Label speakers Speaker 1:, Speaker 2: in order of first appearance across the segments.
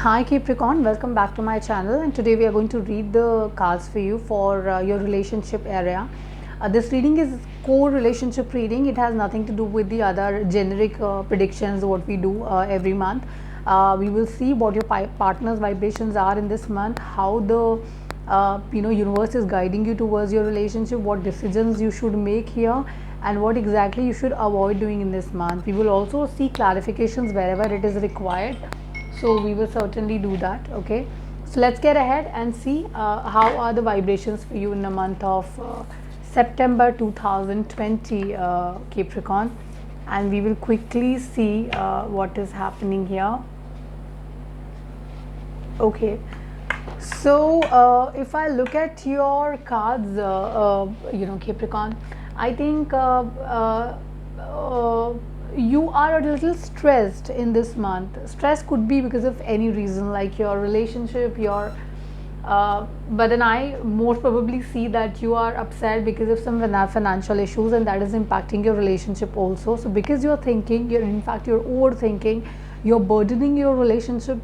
Speaker 1: Hi Capricorn, welcome back to my channel, and today we are going to read the cards for you for your relationship area. This reading is core relationship reading. It has nothing to do with the other generic predictions what we do every month. We will see what your partner's vibrations are in this month, how the universe is guiding you towards your relationship, what decisions you should make here, and what exactly you should avoid doing in this month. We will also see clarifications wherever it is required, so we will certainly do that. Okay, so let's get ahead and see how are the vibrations for you in the month of September 2020, Capricorn, and we will quickly see what is happening here. Okay, so if I look at your cards, Capricorn, I think you are a little stressed in this month. Stress could be because of any reason, like your relationship, but then I most probably see that you are upset because of some financial issues, and that is impacting your relationship also. So because you're thinking, you're overthinking, you're burdening your relationship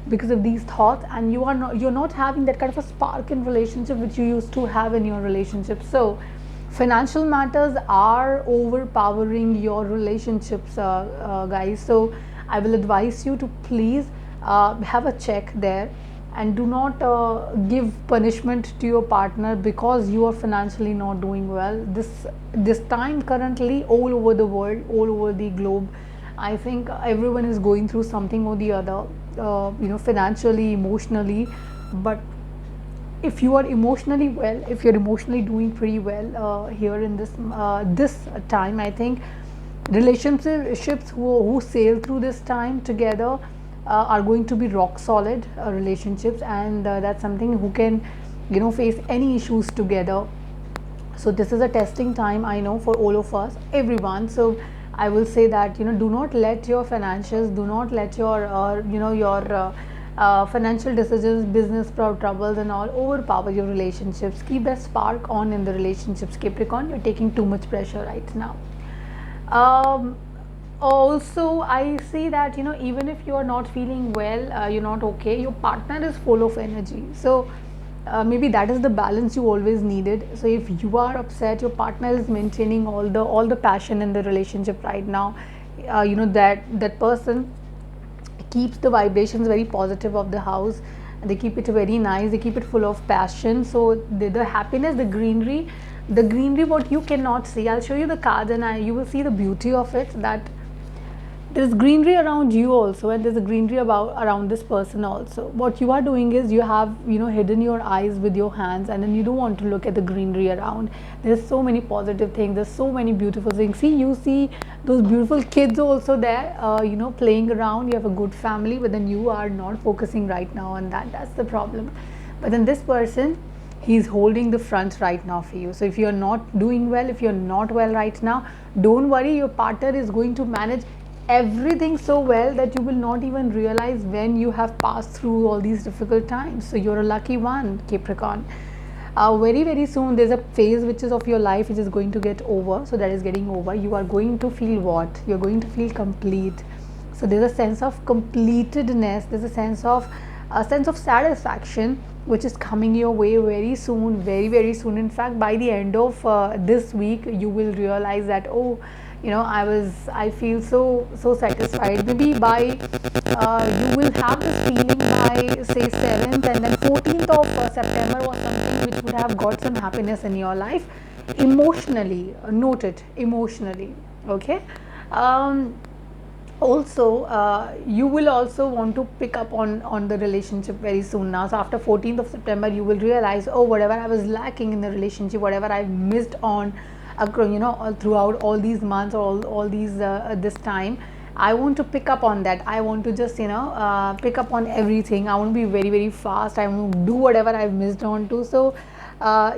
Speaker 1: because of these thoughts, and you're not having that kind of a spark in relationship which you used to have in your relationship. So financial matters are overpowering your relationships, guys. So I will advise you to please have a check there, and do not give punishment to your partner because you are financially not doing well this time. Currently all over the world, all over the globe, I think everyone is going through something or the other, financially, emotionally. But if you are emotionally well, if you're emotionally doing pretty well here in this time, I think relationships who sail through this time together are going to be rock solid relationships, and that's something who can face any issues together. So this is a testing time, I know, for all of us, everyone. So I will say that do not let your financials, do not let your financial decisions, business troubles and all overpower your relationships. Keep that spark on in the relationships, Capricorn. You're taking too much pressure right now. Also I see that even if you are not feeling well, you're not okay, your partner is full of energy. So maybe that is the balance you always needed. So if you are upset, your partner is maintaining all the passion in the relationship right now. That person keeps the vibrations very positive of the house, and they keep it very nice, they keep it full of passion. So the happiness, the greenery what you cannot see, I'll show you the cards, and you will see the beauty of it, that there's greenery around you also, and there's a greenery around this person also. What you are doing is you have hidden your eyes with your hands, and then you don't want to look at the greenery around. There's so many positive things, there's so many beautiful things. You see those beautiful kids also there, playing around. You have a good family, but then you are not focusing right now on that's the problem. But then this person, he's holding the front right now for you. So if you're not doing well, if you're not well right now, don't worry, your partner is going to manage everything so well that you will not even realize when you have passed through all these difficult times. So you're a lucky one, Capricorn. Very very soon there's a phase which is of your life which is going to get over. So that is getting over. You are going to feel what? You're going to feel complete. So there's a sense of completedness, there's a sense of satisfaction which is coming your way very soon, very very soon. In fact, by the end of this week, you will realize that, oh, I feel so satisfied. Maybe by you will have this feeling by say 7th, and then 14th of September was something which would have got some happiness in your life emotionally. Note it, emotionally. Okay. Also you will also want to pick up on the relationship very soon now. So after 14th of September, you will realize, oh, whatever I was lacking in the relationship, whatever I've missed on throughout all these months, or all these this time, I want to pick up on that. I want to just pick up on everything. I want to be very very fast. I want to do whatever I've missed on to. So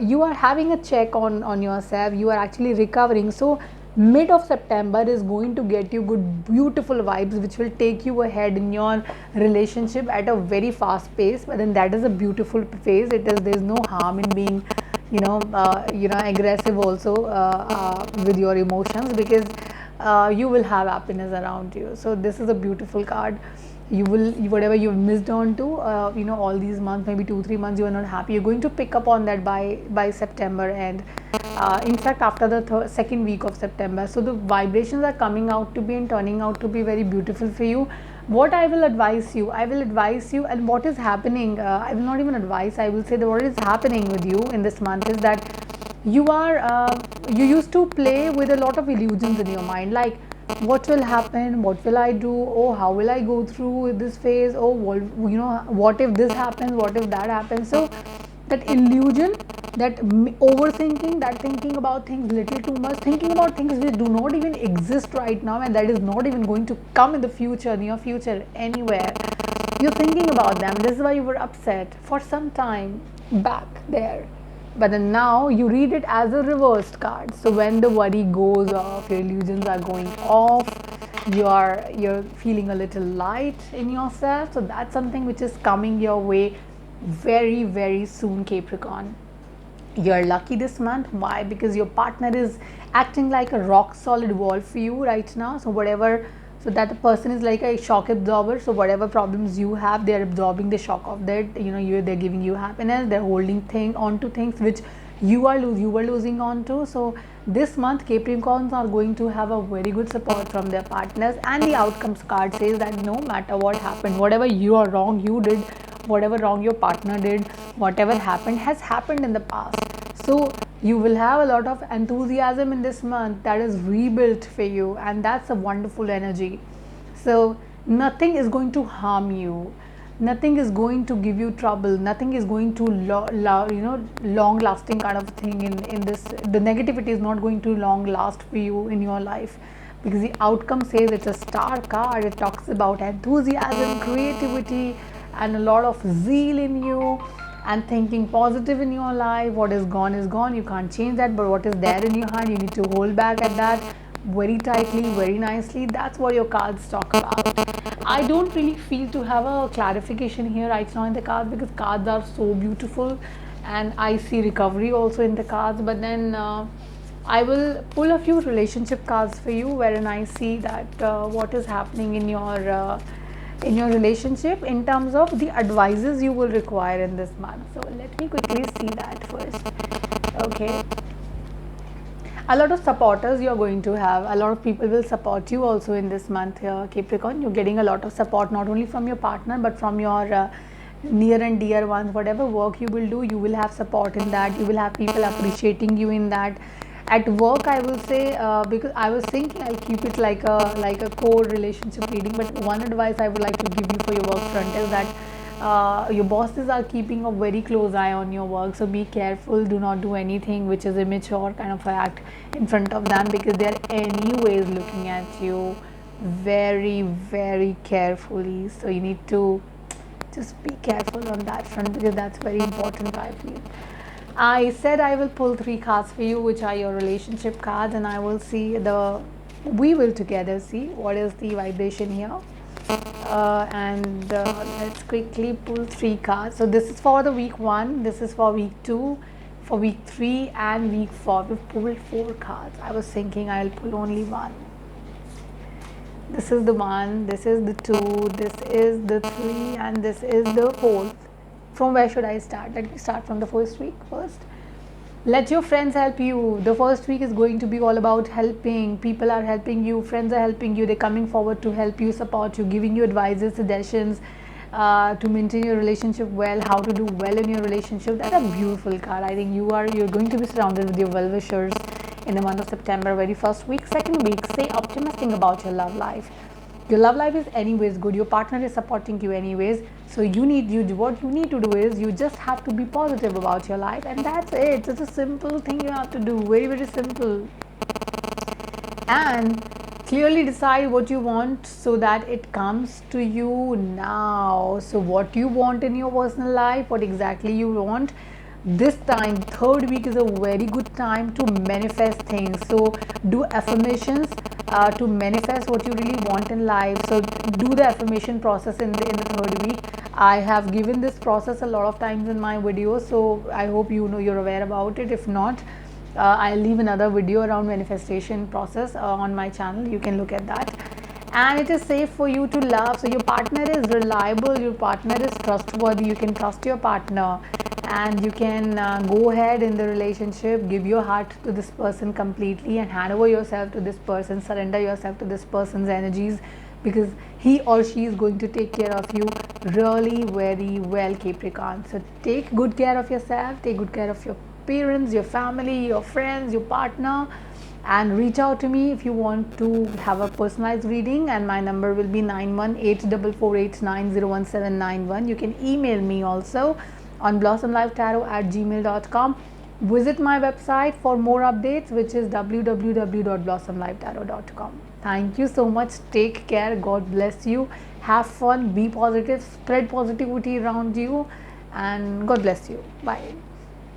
Speaker 1: you are having a check on yourself. You are actually recovering. So mid of September is going to get you good beautiful vibes which will take you ahead in your relationship at a very fast pace. But then that is a beautiful phase. There's no harm in being aggressive also with your emotions, because you will have happiness around you. So this is a beautiful card. whatever you've missed on to, all these months, maybe 2 3 months you are not happy, you're going to pick up on that by September. And in fact after the second week of September, so the vibrations are coming out to be and turning out to be very beautiful for you. What I will advise you, and what is happening, I will not even advise, I will say that what is happening with you in this month is that you used to play with a lot of illusions in your mind, like what will happen, what will I do, oh how will I go through this phase, oh what if this happens, what if that happens. So that illusion, that overthinking, that thinking about things little too much, thinking about things which do not even exist right now, and that is not even going to come in the future, near future, anywhere, you're thinking about them. This is why you were upset for some time back there. But then now you read it as a reversed card. So when the worry goes off, your illusions are going off, you're feeling a little light in yourself. So that's something which is coming your way very, very soon, Capricorn. You're lucky this month. Why? Because your partner is acting like a rock solid wall for you right now. So whatever, so that person is like a shock absorber. So whatever problems you have, they're absorbing the shock of that. They're giving you happiness, they're holding on to things which you were losing on to. So this month Capricorns are going to have a very good support from their partners, and the outcomes card says that no matter what happened, whatever you are wrong you did, whatever wrong your partner did, whatever happened has happened in the past. So you will have a lot of enthusiasm in this month that is rebuilt for you, and that's a wonderful energy. So nothing is going to harm you, nothing is going to give you trouble, nothing is going to long lasting kind of thing in this. The negativity is not going to long last for you in your life, because the outcome says it's a star card. It talks about enthusiasm, creativity, and a lot of zeal in you, and thinking positive in your life. What is gone, you can't change that, but what is there in your heart, you need to hold back at that very tightly, very nicely. That's what your cards talk about. I don't really feel to have a clarification here right now in the cards, because cards are so beautiful, and I see recovery also in the cards. But then I will pull a few relationship cards for you, wherein I see that what is happening in your relationship in terms of the advices you will require in this month. So let me quickly see that first. Okay, a lot of supporters you're going to have, a lot of people will support you also in this month here, Capricorn. You're getting a lot of support, not only from your partner but from your near and dear ones. Whatever work you will do, you will have support in that, you will have people appreciating you in that. At work, I will say, because I was thinking I'll keep it like a core relationship reading, but one advice I would like to give you for your work front is that your bosses are keeping a very close eye on your work. So be careful, do not do anything which is immature kind of act in front of them, because they are anyways looking at you very, very carefully. So you need to just be careful on that front, because that's very important, I feel. I said I will pull 3 cards for you, which are your relationship cards, and I will see we will together see what is the vibration here. And let's quickly pull 3 cards. So this is for the week 1, this is for week 2, for week 3, and week 4. We've pulled 4 cards. I was thinking I'll pull only 1. This is the 1, this is the 2, this is the 3, and this is the 4th. From where should I start? Let me start from the first week first. Let your friends help you. The first week is going to be all about helping. People are helping you, friends are helping you, they're coming forward to help you, support you, giving you advices, suggestions to maintain your relationship well, how to do well in your relationship. That's a beautiful card. I think you're going to be surrounded with your well-wishers in the month of September. Very first week. Second week, stay optimistic about your love life. Your love life is anyways good, your partner is supporting you anyways. So what you need to do is you just have to be positive about your life, and that's it. It's a simple thing you have to do, very, very simple. And clearly decide what you want so that it comes to you now. So what you want in your personal life, what exactly you want. This time, third week, is a very good time to manifest things. So do affirmations to manifest what you really want in life. So do the affirmation process in the third week. I have given this process a lot of times in my videos, so I hope you're aware about it. If not, I'll leave another video around manifestation process on my channel. You can look at that. and it is safe for you to love. So your partner is reliable, your partner is trustworthy, you can trust your partner, and you can go ahead in the relationship, give your heart to this person completely and hand over yourself to this person, surrender yourself to this person's energies, because he or she is going to take care of you really very well, Capricorn. So take good care of yourself, take good care of your parents, your family, your friends, your partner, and reach out to me if you want to have a personalized reading, and my number will be 918448901791. You can email me also on blossomlifetarot@gmail.com. Visit my website for more updates, which is www.blossomlifetarot.com. Thank you so much. Take care. God bless you. Have fun. Be positive. Spread positivity around you. And God bless you. Bye.